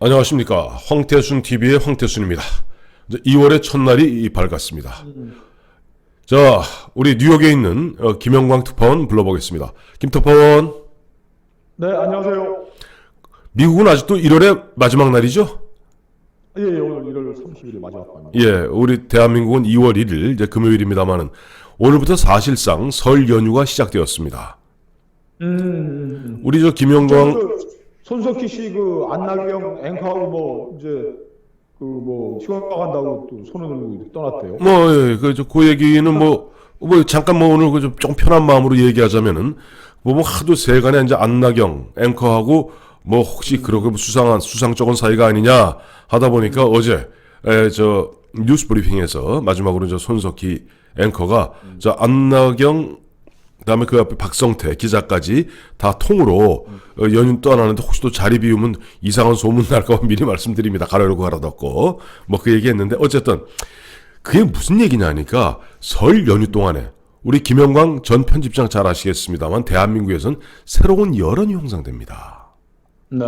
안녕하십니까. 황태순 TV의 황태순입니다. 2월의 첫날이 밝았습니다. 자, 우리 뉴욕에 있는 김영광 특파원 불러보겠습니다. 김 특파원. 네, 안녕하세요. 미국은 아직도 1월의 마지막 날이죠? 예, 오늘 1월 30일 마지막 날입니다. 예, 우리 대한민국은 2월 1일, 이제 금요일입니다만은 오늘부터 사실상 설 연휴가 시작되었습니다. 우리 김영광 손석희 씨 안나경 앵커하고 이제 휴가 간다고 또 손을 떠났대요. 예, 그 얘기는 잠깐 오늘 좀 편한 마음으로 얘기하자면은, 하도 세간에 이제 안나경 앵커하고 혹시 그렇게 수상쩍은 사이가 아니냐 하다 보니까 어제, 뉴스 브리핑에서 마지막으로 손석희 앵커가, 안나경, 그다음에 그 앞에 박성태 기자까지 다 통으로 연휴 떠나는데 혹시 또 자리 비우면 이상한 소문 날까 봐 미리 말씀드립니다. 가려고 갈아넣고 그 얘기했는데, 어쨌든 그게 무슨 얘기냐니까, 설 연휴 동안에 우리 김영광 전 편집장 잘 아시겠습니다만 대한민국에선 새로운 여론이 형성됩니다. 네.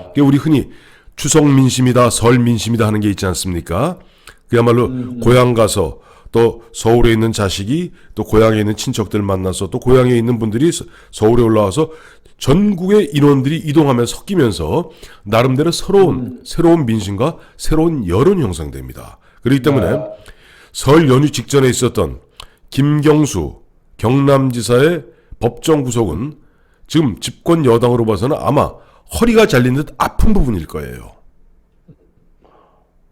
그게 우리 흔히 추석 민심이다, 설 민심이다 하는 게 있지 않습니까? 그야말로 고향 가서 또 서울에 있는 자식이 또 고향에 있는 친척들 만나서 또 고향에 있는 분들이 서울에 올라와서 전국의 인원들이 이동하면서 섞이면서 나름대로 새로운 민심과 새로운 여론이 형성됩니다. 그렇기 때문에 설 연휴 직전에 있었던 김경수 경남지사의 법정 구속은 지금 집권 여당으로 봐서는 아마 허리가 잘린 듯 아픈 부분일 거예요.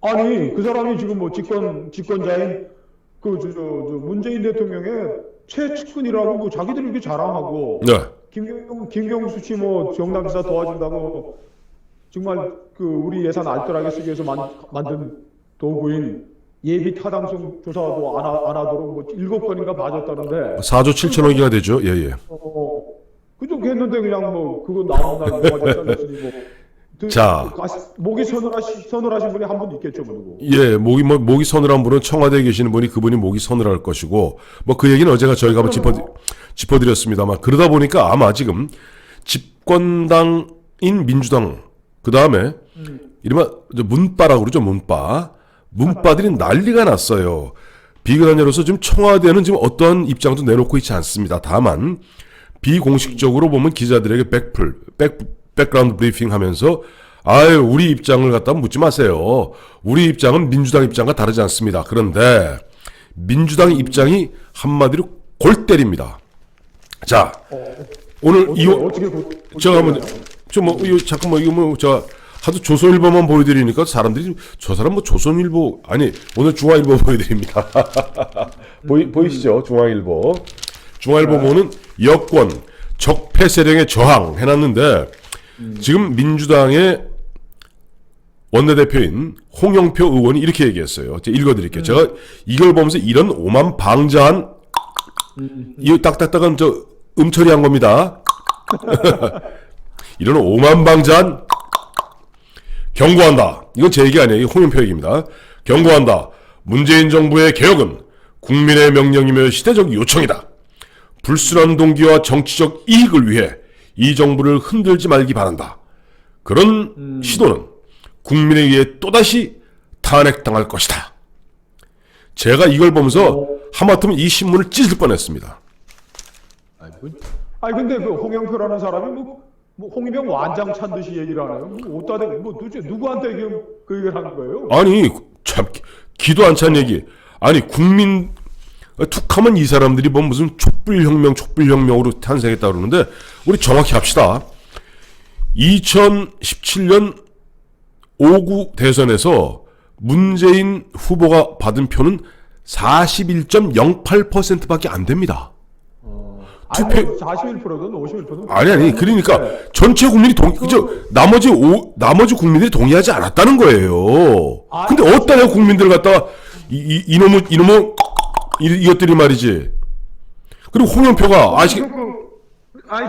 아니, 그 사람이 지금 집권자인 문재인 대통령의 최측근이라고 자기들이 이렇게 자랑하고, 네. 김경수 씨 경남지사 도와준다고 정말 우리 예산 알뜰하게 쓰기 위해서 만든 도구인 예비 타당성 조사도 안 하도록 7번인가 봐줬다는데 4조 7천억이가 되죠. 예. 그쪽 했는데 그냥 그거 나오는 날 뭐가 잘렸으니 자, 목이 서늘하신 분이 한 분 있겠죠, 누구. 예, 목이 서늘한 분은 청와대에 계시는 분이 그분이 목이 서늘할 것이고, 그 얘기는 어제가 저희가 한번 짚어드렸습니다만, 그러다 보니까 아마 지금 집권당인 민주당, 그 다음에 이른바 문바라고 그러죠, 문바들이 난리가 났어요. 비근한여로서 지금 청와대는 지금 어떠한 입장도 내놓고 있지 않습니다. 다만 비공식적으로 보면 기자들에게 백그라운드 브리핑 하면서, 우리 입장을 갖다 묻지 마세요. 우리 입장은 민주당 입장과 다르지 않습니다. 그런데 민주당 입장이 한마디로 골 때립니다. 자, 오늘 제가 한번 하도 조선일보만 보여드리니까 사람들이 저 사람 조선일보 아니, 오늘 중앙일보 보여드립니다. 보이시죠? 중앙일보 보면 여권 적폐 세력의 저항 해놨는데, 지금 민주당의 원내대표인 홍영표 의원이 이렇게 얘기했어요. 제가 읽어드릴게요. 제가 이걸 보면서 이런 오만방자한 이 딱딱딱한 처리한 겁니다. 이런 오만방자한 경고한다. 이건 제 얘기 아니에요. 홍영표 얘기입니다. 경고한다. 문재인 정부의 개혁은 국민의 명령이며 시대적 요청이다. 불순한 동기와 정치적 이익을 위해 이 정부를 흔들지 말기 바란다. 그런 시도는 국민에 의해 또다시 탄핵당할 것이다. 제가 이걸 보면서 하마터면 이 신문을 찢을 뻔했습니다. 근데 홍영표라는 사람이 홍위병 완장 찬 듯이 얘기를 하나요? 어디다 대고 도대체 누구한테 그 얘기를 하는 거예요? 아니, 참 기도 안 찬 얘기. 아니, 툭하면 이 사람들이 무슨 촛불혁명으로 탄생했다 그러는데, 우리 정확히 합시다. 2017년 5구 대선에서 문재인 후보가 받은 표는 41.08%밖에 안 됩니다. 투표 41%든 51%든 아니, 그러니까 전체 국민이 나머지 국민들이 동의하지 않았다는 거예요. 근데 어디다 국민들 갖다가 이놈의 이것들이 말이지. 그리고 홍영표가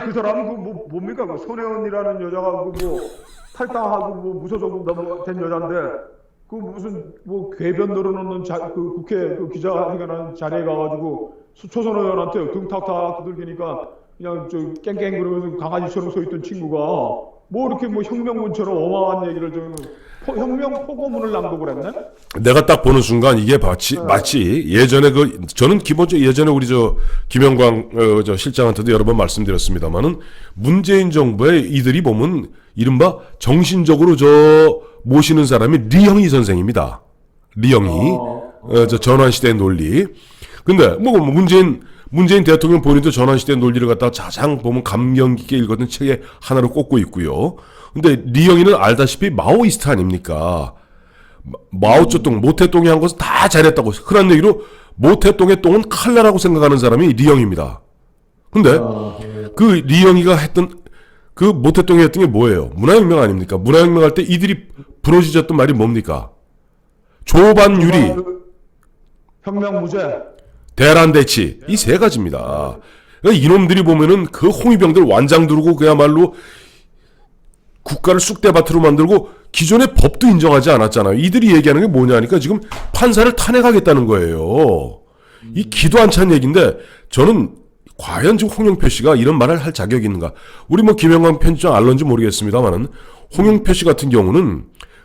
그 사람은 뭡니까? 손혜원이라는 여자가 탈당하고 무소속 된 여잔데 무슨 궤변 늘어놓는 국회 기자회견하는 자리에 가가지고 초선 의원한테 등 탁탁 두들기니까 그냥 깽깽 그러면서 강아지처럼 서 있던 친구가 뭐 이렇게 뭐 혁명문처럼 어마어마한 얘기를 좀 혁명 포고문을 낭독을 했네. 내가 딱 보는 순간 이게 마치 예전에 저는 기본적으로 예전에 우리 김영광 저 실장한테도 여러 번 말씀드렸습니다만은 문재인 정부의 이들이 보면 이른바 정신적으로 모시는 사람이 리영희 선생입니다. 리영희 저 전환시대의 논리. 근데 뭐 문재인 대통령 본인도 전환시대의 논리를 갖다가 가장 보면 감명 깊게 읽었던 책의 하나로 꼽고 있고요. 근데 리영이는 알다시피 마오이스트 아닙니까? 마오쩌둥, 모태똥이 한 것은 다 잘했다고 흔한 얘기로 모태똥의 똥은 칼라라고 생각하는 사람이 리영입니다. 근데 그 리영이가 했던 그 모태똥이 했던 게 뭐예요? 문화혁명 아닙니까? 문화혁명할 때 이들이 부러지셨던 말이 뭡니까? 조반유리, 혁명무죄, 대란대치 이 세 가지입니다. 그러니까 이놈들이 보면은 그 홍위병들 완장 두르고 그야말로 국가를 쑥대밭으로 만들고 기존의 법도 인정하지 않았잖아요. 이들이 얘기하는 게 뭐냐니까 지금 판사를 탄핵하겠다는 거예요. 이 기도 안 찬 얘기인데 저는 과연 지금 홍영표 씨가 이런 말을 할 자격이 있는가? 우리 뭐 김영광 편집장 알런지 모르겠습니다만은 홍영표 씨 같은 경우는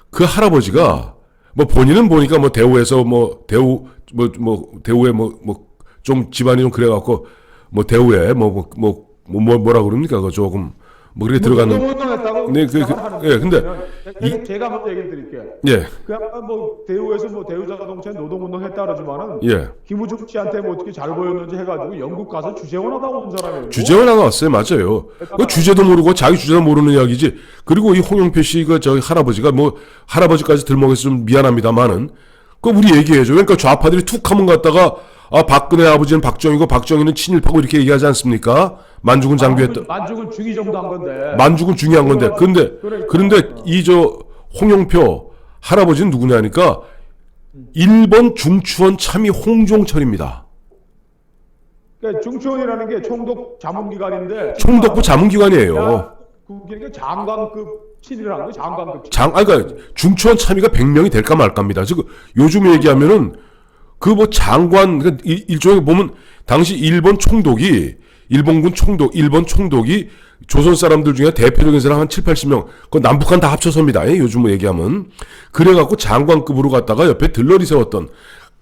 그 할아버지가 뭐 본인은 보니까 뭐 대우에서 뭐 대우에 좀 집안이 좀 그래갖고 뭐 대우에 뭐라 그럽니까? 그 조금 뭐 그렇게 들어가는. 노동운동했다고. 네, 예, 근데 제가 먼저 얘기 드릴게요. 예, 그냥 뭐 대우에서 뭐 대우자동차 노동운동했다 그러지만은 예. 김우중 씨한테 뭐 어떻게 잘 보였는지 해가지고 영국 가서 주재원하다 온 사람이에요. 주제를 나왔어요, 맞아요. 그 주제도 모르고 자기 주제도 모르는 이야기지. 그리고 이 홍영표 씨 그 저기 할아버지가 뭐 할아버지까지 들먹여서 좀 미안합니다만은 그 우리 얘기해줘. 그러니까 좌파들이 툭하면 갔다가 박근혜 아버지는 박정희고 박정희는 친일파고 이렇게 얘기하지 않습니까? 만주군 장교했던. 만주군 중위 정도 한 건데. 만주군 중요한 건데. 그런데 이 홍영표 할아버지는 누구냐니까 일본 중추원 참의 홍종철입니다. 그러니까 중추원이라는 게 총독 자문기관인데. 총독부 자문기관이에요. 그게 장관급 친일이라는 거 장관급. 그러니까 중추원 참의가 100명이 될까 말까입니다. 지금 요즘 얘기하면은 그 뭐 장관 그러니까 일종의 보면 당시 일본 총독이 조선 사람들 중에 대표적인 사람 한 7, 80명 그 남북한 다 합쳐서입니다. 요즘 얘기하면 그래갖고 장관급으로 갔다가 옆에 들러리 세웠던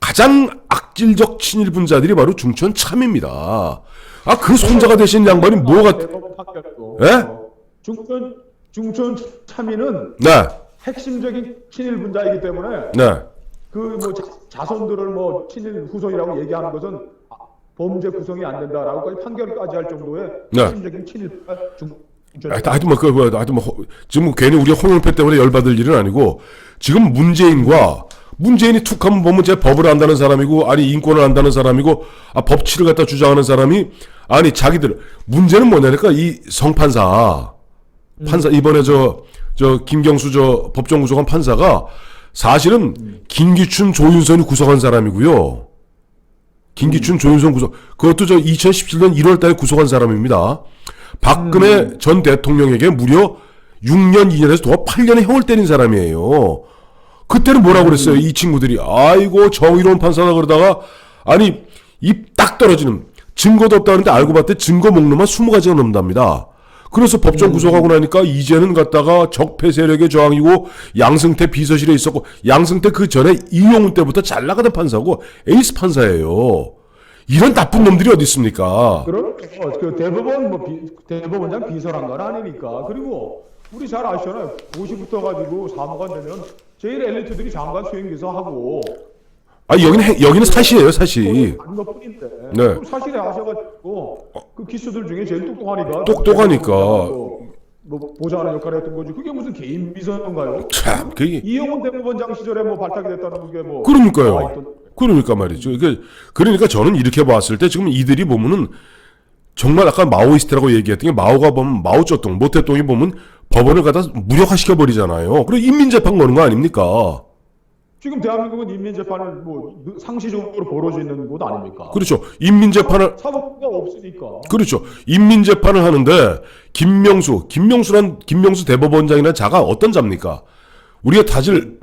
가장 악질적 친일분자들이 바로 중추원 참입니다. 그 손자가 되신 양반이 뭐가 예? 중추원 참의는 네. 핵심적인 친일분자이기 때문에 네. 그 뭐 자손들을 뭐 친일 후손이라고 얘기하는 것은 범죄 구성이 안 된다라고까지 판결까지 할 정도의 네. 핵심적인 친일 하여튼 지금 괜히 우리가 홍영표 때문에 열받을 일은 아니고 지금 문재인이 툭하면 보면 제 법을 안다는 사람이고 아니 인권을 안다는 사람이고 법치를 갖다 주장하는 사람이 아니 자기들 문제는 뭐냐니까 이 성판사 이번에 저 김경수 법정구속한 판사가 사실은 김기춘 조윤선이 구속한 사람이고요. 김기춘 조윤선 그것도 2017년 1월달에 구속한 사람입니다. 박근혜 전 대통령에게 무려 6년 2년에서 더 8년의 형을 때린 사람이에요. 그때는 뭐라고 그랬어요? 이 친구들이 아이고 정의로운 판사다 그러다가 아니 입 딱 떨어지는 증거도 없다는데 알고 봤더니 증거 목록만 20가지가 넘는답니다. 그래서 법정 구속하고 나니까 이제는 갔다가 적폐 세력의 저항이고 양승태 비서실에 있었고 양승태 그 전에 이용훈 때부터 잘 나가던 판사고 에이스 판사예요. 이런 나쁜 놈들이 어디 있습니까? 그럼 그 대법원 대법원장 비서란 건 아니니까. 그리고 우리 잘 아시잖아요. 고시부터 가지고 사무관 되면 제일 엘리트들이 장관 수행비서하고. 여기는 사시예요, 사시. 안 것뿐인데. 네. 사실에 아셔가지고 그 기수들 중에 제일 똑똑하니까. 뭐 보좌하는 역할을 했던 거지. 그게 무슨 개인 비서인가요? 참, 그게 이용훈 대법원장 시절에 뭐 발탁이 됐다는 게 뭐. 그러니까요. 그러니까 말이죠. 그러니까 저는 이렇게 봤을 때 지금 이들이 보면은 정말 아까 마오이스트라고 얘기했던 게 마오가 보면 마오쩌둥, 모태똥이 보면 법원을 갖다 무력화시켜 버리잖아요. 그리고 인민재판 거는 거 아닙니까? 지금 대한민국은 인민재판을 뭐 상시적으로 벌어지는 곳 아닙니까? 그렇죠. 인민재판을 사법부가 없으니까. 그렇죠. 인민재판을 하는데 김명수 대법원장이라는 자가 어떤 자입니까? 우리가 다들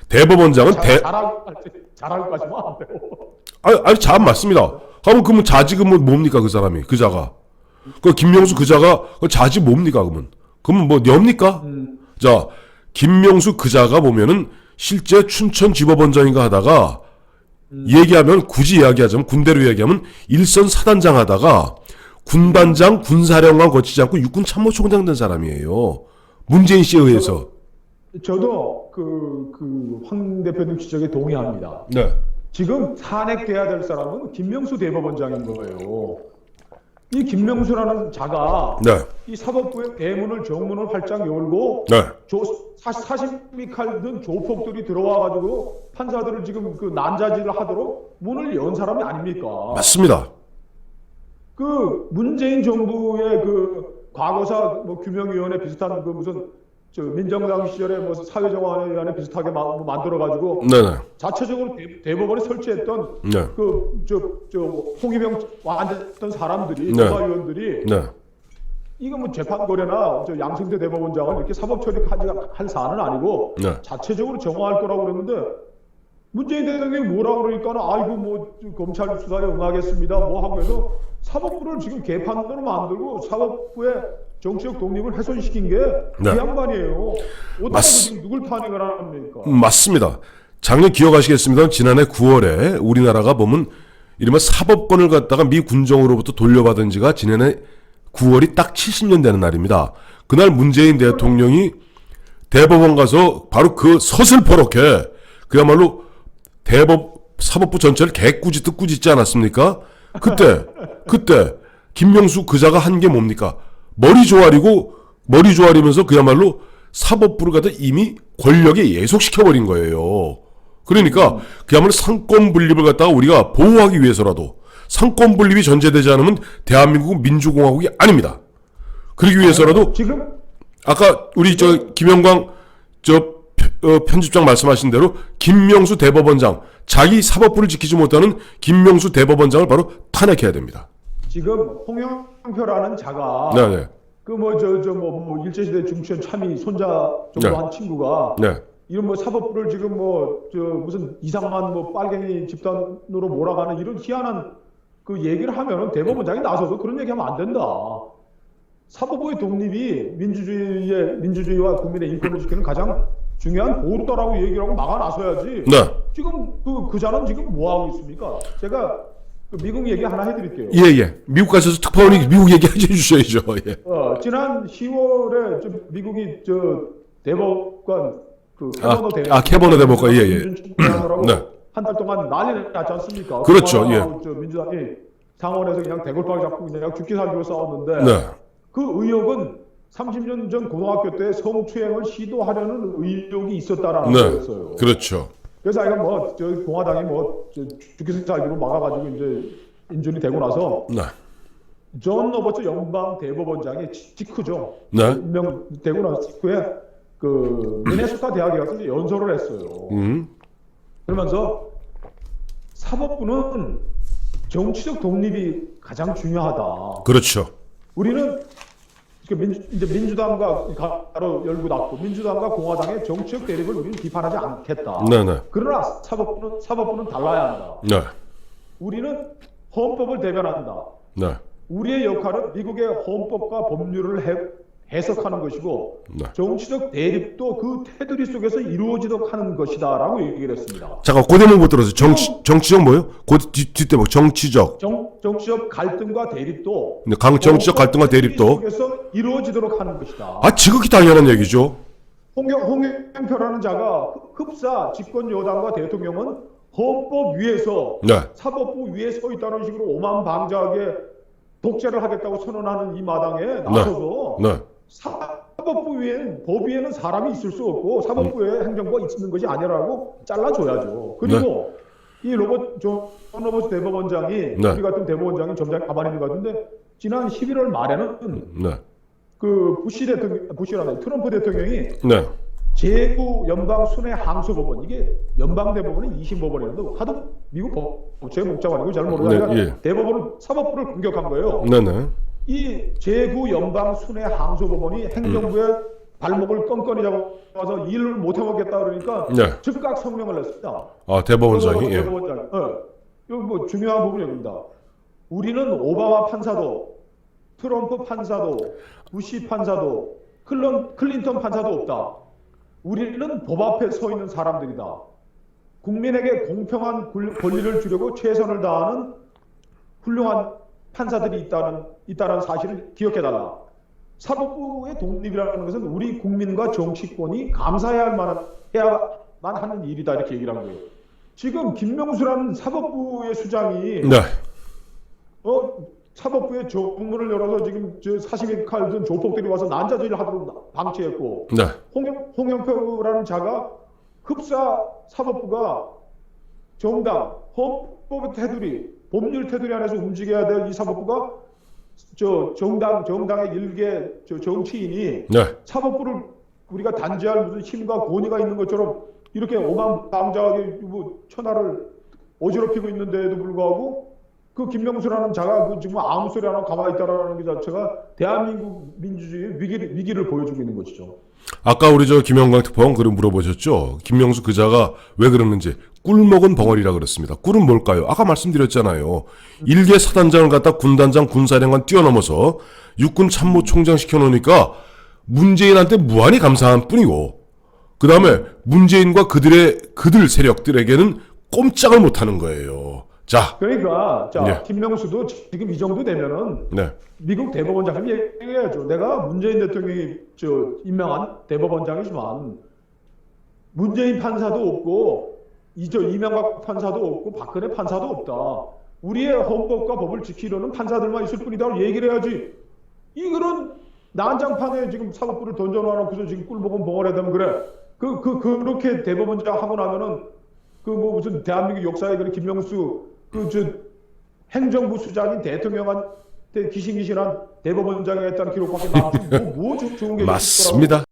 대법원장은 잘하기까지만 안 돼요. 아니 자 맞습니다. 그러면 자직은 뭡니까 그 사람이 그 자가 그 김명수 그 자가 그 자지 뭡니까 그러면 그럼 뭐 엽니까? 자, 김명수 그자가 보면은 실제 춘천지법원장인가 하다가 얘기하면 굳이 이야기하자면 군대로 이야기하면 일선 사단장 하다가 군단장 군사령관 거치지 않고 육군 참모총장 된 사람이에요. 문재인 씨에 의해서. 저도 황 대표님 지적에 동의합니다. 네. 지금 탄핵돼야 될 사람은 김명수 대법원장인 거예요. 이 김명수라는 자가 네. 이 사법부의 대문을 정문을 활짝 열고 네. 사심이 칼든 조폭들이 들어와가지고 판사들을 지금 그 난자질을 하도록 문을 연 사람이 아닙니까? 맞습니다. 그 문재인 정부의 그 과거사 뭐 규명위원회 비슷한 그 무슨 저 민정당 시절에 뭐 사회정화위원회 비슷하게 만들어가지고 네네. 자체적으로 대법원에 설치했던 네. 저 홍위병 완했던 사람들이 네. 조사위원들이 네. 이거 뭐 재판거래나 저 양승태 대법원장은 이렇게 사법 처리할 사안은 아니고 네. 자체적으로 정화할 거라고 그랬는데 문재인 대통령이 뭐라 그러니까 아이고 뭐 검찰 수사에 응하겠습니다 뭐 하고 해서 사법부를 지금 개판으로 만들고 사법부의 정치적 독립을 훼손시킨 게 그 네. 양반이에요. 어떻게 지금 누굴 탄핵을 합니까? 맞습니다. 작년 기억하시겠습니다. 지난해 9월에 우리나라가 보면 이른바 사법권을 갖다가 미 군정으로부터 돌려받은 지가 지난해 9월이 딱 70년 되는 날입니다. 그날 문재인 대통령이 대법원 가서 바로 그 서슬퍼렇게 그야말로 사법부 전체를 개꾸짖듯 꾸짖지 않았습니까? 그때 김명수 그자가 한 게 뭡니까? 머리 조아리면서 그야말로 사법부를 갖다 이미 권력에 예속시켜버린 거예요. 그러니까 그야말로 상권 분립을 갖다가 우리가 보호하기 위해서라도 상권 분립이 전제되지 않으면 대한민국은 민주공화국이 아닙니다. 그러기 위해서라도 지금 아까 우리 김영광 편집장 말씀하신 대로 김명수 대법원장 자기 사법부를 지키지 못하는 김명수 대법원장을 바로 탄핵해야 됩니다. 지금 홍영표라는 자가 네네. 그 뭐 일제시대 중추현 참의 손자 정도 네. 한 친구가 네. 이런 뭐 사법부를 지금 무슨 이상한 뭐 빨갱이 집단으로 몰아가는 이런 희한한 그 얘기를 하면은 대법원장이 나서서 그런 얘기하면 안 된다. 사법부의 독립이 민주주의와 국민의 인권을 지키는 가장 중요한 보루다라고 얘기를 하고 막아 나서야지. 네. 지금 그자는 지금 뭐 하고 있습니까? 제가 그 미국 얘기 하나 해드릴게요. 예. 미국 가셔서 특파원이 미국 얘기 해주셔야죠. 예. 지난 10월에 미국이 대법관 캐버너 캐버너 대법관, 예. 네. 한 달 동안 난리 났지 않습니까? 그렇죠, 예. 민주당이 상원에서 그냥 대골빵 잡고 그냥 죽기 살기로 싸웠는데 네. 그 의혹은 30년 전 고등학교 때 성추행을 시도하려는 의혹이 있었다라는 거였어요. 그렇죠. 그래서 이거 공화당이 죽기 살기로 막아가지고 이제 인준이 되고 나서 네. 존 로버츠 연방 대법원장이 직후죠. 네. 임명되고 나서 직후에 그 미네소타 대학에 가서 연설을 했어요. 그러면서 사법부는 정치적 독립이 가장 중요하다. 그렇죠. 우리는 이제 민주당과 가로 열고 닫고 민주당과 공화당의 정치적 대립을 우리는 비판하지 않겠다. 네네. 그러나 사법부는 달라야 한다. 네. 우리는 헌법을 대변한다. 네. 우리의 역할은 미국의 헌법과 법률을 해석하는 것이고 네. 정치적 대립도 그 테두리 속에서 이루어지도록 하는 것이다라고 얘기를 했습니다. 잠깐 그 대목 못 들었어요. 정치적 뭐요? 뒷대목 정치적. 정치적 갈등과 대립도 네, 정치적 갈등과 대립도 속에서 이루어지도록 하는 것이다. 지극히 당연한 얘기죠. 홍영표라는 자가 흡사 집권 여당과 대통령은 헌법 위에서 네. 사법부 위에 서 있다는 식으로 오만방자하게 독재를 하겠다고 선언하는 이 마당에 나서서 네. 사법부 위에는 법 위에는 사람이 있을 수 없고 사법부에 행정부가 있는 것이 아니라고 잘라줘야죠. 그리고 이 존 로버츠 대법원장이 우리 같은 대법원장이 점잖게 가만히 있는 것 같은데 지난 11월 말에는 그 트럼프 대통령이 제구 연방 순회 항소법원 이게 연방 대법원은 2심법원이었는데 하도 미국 제목자관이고 잘 모르다가 대법원은 사법부를 공격한 거예요. 네네. 이 제구 연방 순회 항소법원이 행정부의 발목을 껌껌이 잡아서 일을 못 해먹겠다 그러니까 즉각 성명을 냈습니다. 대법원장이. 대법원장이. 이거 뭐 중요한 부분이 여기입니다. 우리는 오바마 판사도 트럼프 판사도 부시 판사도 클린턴 판사도 없다. 우리는 법 앞에 서 있는 사람들이다. 국민에게 공평한 권리를 주려고 최선을 다하는 훌륭한 판사들이 있다는 사실을 기억해달라. 사법부의 독립이라는 것은 우리 국민과 정치권이 감사해야만 하는 일이다, 이렇게 얘기를 한 거예요. 지금 김명수라는 사법부의 수장이 네. 사법부의 정문을 열어서 지금 저 사시미 칼 든 조폭들이 와서 난자질을 하도록 방치했고, 네. 홍영표라는 자가 흡사 사법부가 정당, 헌법의 테두리, 법률 테두리 안에서 움직여야 될 이 사법부가 정당의 일개 정치인이 네. 사법부를 우리가 단죄할 무슨 힘과 권위가 있는 것처럼 이렇게 오만방자하게 천하를 어지럽히고 있는데도 불구하고 그 김명수라는 자가 지금 아무 소리 안 하고 가만히 있다라는 게 자체가 대한민국 민주주의의 위기를 보여주고 있는 것이죠. 아까 우리 김영광 특파원 그를 물어보셨죠. 김명수 그자가 왜 그러는지. 꿀 먹은 벙어리라 그랬습니다. 꿀은 뭘까요? 아까 말씀드렸잖아요. 일개 사단장을 갖다 군단장, 군사령관 뛰어넘어서 육군 참모총장 시켜놓으니까 문재인한테 무한히 감사한 뿐이고, 그 다음에 문재인과 그들 세력들에게는 꼼짝을 못하는 거예요. 자, 그러니까 예. 김명수도 지금 이 정도 되면은 네, 미국 대법원장이 얘기해야죠. 내가 문재인 대통령이 임명한 대법원장이지만 문재인 판사도 없고 이명박 판사도 없고 박근혜 판사도 없다. 우리의 헌법과 법을 지키려는 판사들만 있을 뿐이다. 얘기를 해야지. 이 그런 난장판에 지금 사법부를 던져놔놓고서 지금 꿀먹은 벙어리 되면 그래. 그렇게 대법원장 하고 나면은 무슨 대한민국 역사에 그런 김명수 행정부 수장인 대통령한테 기신기신한 대법원장에 했다는 기록밖에 남지 뭐 좋은 게 있을 거라고. 맞습니다.